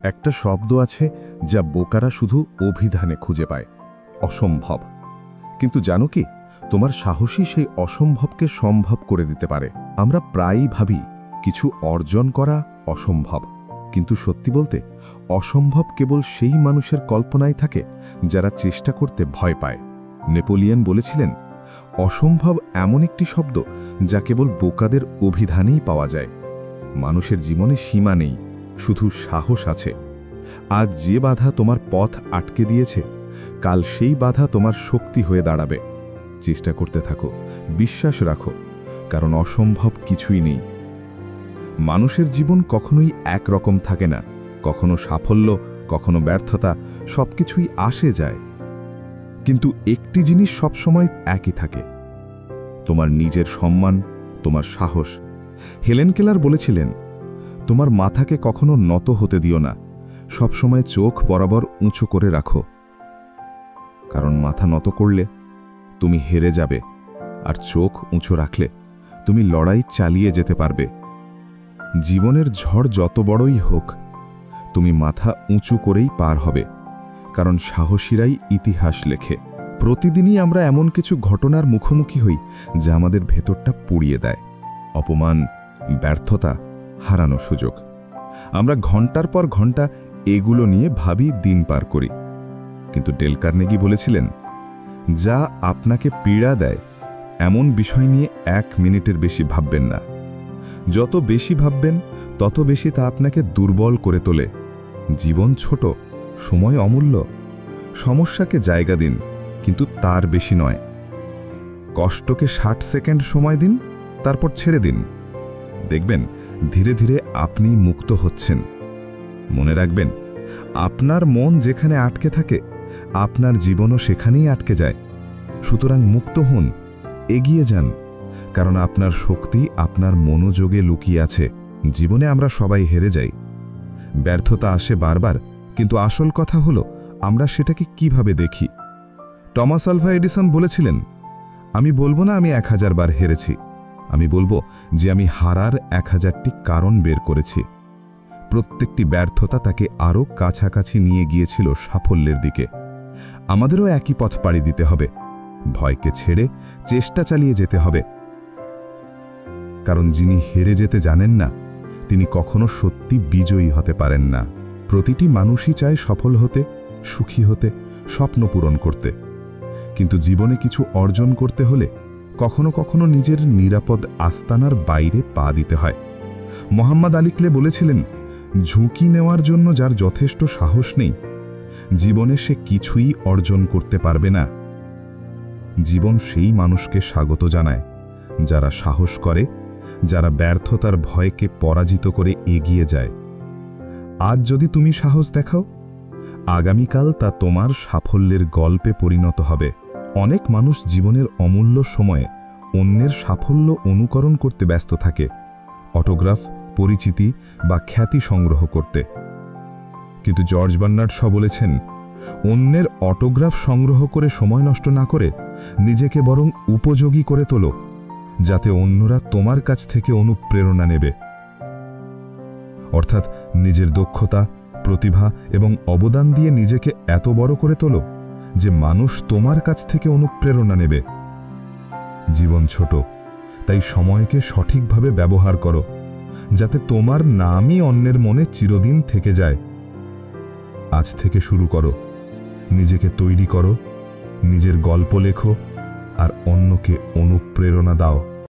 একটা শব্দ আছে যা বোকারা শুধু অভিধানে খুঁজে পায়, অসম্ভব। কিন্তু জানো কি, তোমার সাহসী সেই অসম্ভবকে সম্ভব করে দিতে পারে। আমরা প্রায়ই ভাবি কিছু অর্জন করা অসম্ভব, কিন্তু সত্যি বলতে অসম্ভব কেবল সেই মানুষের কল্পনায় থাকে যারা চেষ্টা করতে ভয় পায়। নেপোলিয়ন বলেছিলেন, অসম্ভব এমন একটি শব্দ যা কেবল বোকাদের অভিধানেই পাওয়া যায়। মানুষের জীবনে সীমা নেই, শুধু সাহস আছে। আজ যে বাধা তোমার পথ আটকে দিয়েছে, কাল সেই বাধা তোমার শক্তি হয়ে দাঁড়াবে। চেষ্টা করতে থাকো, বিশ্বাস রাখো, কারণ অসম্ভব কিছুই নেই। মানুষের জীবন কখনোই একরকম থাকে না, কখনো সাফল্য, কখনো ব্যর্থতা, সবকিছুই আসে যায়। কিন্তু একটি জিনিস সবসময় একই থাকে, তোমার নিজের সম্মান, তোমার সাহস। হেলেন কেলার বলেছিলেন, তোমার মাথাকে কখনো নত হতে দিও না, সবসময় চোখ বরাবর উঁচু করে রাখো। কারণ মাথা নত করলে তুমি হেরে যাবে, আর চোখ উঁচু রাখলে তুমি লড়াই চালিয়ে যেতে পারবে। জীবনের ঝড় যত বড়ই হোক, তুমি মাথা উঁচু করেই পার হবে, কারণ সাহসীরাই ইতিহাস লেখে। প্রতিদিনই আমরা এমন কিছু ঘটনার মুখোমুখি হই যা আমাদের ভেতরটা পুড়িয়ে দেয়। অপমান, ব্যর্থতা, হারানো সুযোগ। আমরা ঘন্টার পর ঘন্টা এগুলো নিয়ে ভাবি, দিন পার করি। কিন্তু ডেল কার্নেগি বলেছিলেন, যা আপনাকে পীড়া দেয় এমন বিষয় নিয়ে 1 মিনিটের বেশি ভাববেন না। যত বেশি ভাববেন তত বেশি তা আপনাকে দুর্বল করে তোলে। জীবন ছোট, সময় অমূল্য। সমস্যাকে জায়গা দিন, কিন্তু তার বেশি নয়। কষ্টকে 60 সেকেন্ড সময় দিন, তারপর ছেড়ে দিন। দেখবেন ধীরে ধীরে আপনি মুক্ত হচ্ছেন। মনে রাখবেন, আপনার মন যেখানে আটকে থাকে, আপনার জীবনও সেখানেই আটকে যায়। সুতরাং মুক্ত হন, এগিয়ে যান, কারণ আপনার শক্তি আপনার মনোযোগে লুকিয়ে আছে। জীবনে আমরা সবাই হেরে যাই, ব্যর্থতা আসে বারবার, কিন্তু আসল কথা হলো আমরা সেটাকে কিভাবে দেখি। টমাস আলভা এডিসন বলেছিলেন, আমি বলবো না আমি 1000 বার হেরেছি, আমি বলবো যে আমি হারার 1000টি কারণ বের করেছি। প্রত্যেকটি ব্যর্থতা তাকে আরও কাছাকাছি নিয়ে গিয়েছিল সাফল্যের দিকে। আমাদেরও একই পথ পাড়ি দিতে হবে, ভয়কে ছেড়ে চেষ্টা চালিয়ে যেতে হবে। কারণ যিনি হেরে যেতে জানেন না, তিনি কখনো সত্যি বিজয়ী হতে পারেন না। প্রতিটি মানুষই চায় সফল হতে, সুখী হতে, স্বপ্ন পূরণ করতে। কিন্তু জীবনে কিছু অর্জন করতে হলে কখনো কখনো নিজের নিরাপদ আস্তানার বাইরে পা দিতে হয়। মোহাম্মদ আলী ক্লে বলেছিলেন, ঝুঁকি নেওয়ার জন্য যার যথেষ্ট সাহস নেই, জীবনে সে কিছুই অর্জন করতে পারবে না। জীবন সেই মানুষকে স্বাগত জানায় যারা সাহস করে, যারা ব্যর্থতার ভয়কে পরাজিত করে এগিয়ে যায়। আজ যদি তুমি সাহস দেখাও, আগামীকাল তা তোমার সাফল্যের গল্পে পরিণত হবে। অনেক মানুষ জীবনের অমূল্য সময়ে অন্যের সাফল্য অনুকরণ করতে ব্যস্ত থাকে, অটোগ্রাফ, পরিচিতি বা খ্যাতি সংগ্রহ করতে। কিন্তু জর্জ বার্নার্ড শ বলেছেন, অন্যের অটোগ্রাফ সংগ্রহ করে সময় নষ্ট না করে নিজেকে বরং উপযোগী করে তোলো, যাতে অন্যরা তোমার কাছ থেকে অনুপ্রেরণা নেবে। অর্থাৎ নিজের দক্ষতা, প্রতিভা এবং অবদান দিয়ে নিজেকে এত বড় করে তোলো যে মানুষ তোমার কাছ থেকে অনুপ্রেরণা নেবে। জীবন ছোট, তাই সময়কে সঠিকভাবে ব্যবহার করো, যাতে তোমার নামই অন্যের মনে চিরদিন থেকে যায়। আজ থেকে শুরু করো, নিজেকে তৈরি করো, নিজের গল্প লেখো, আর অন্যকে অনুপ্রেরণা দাও।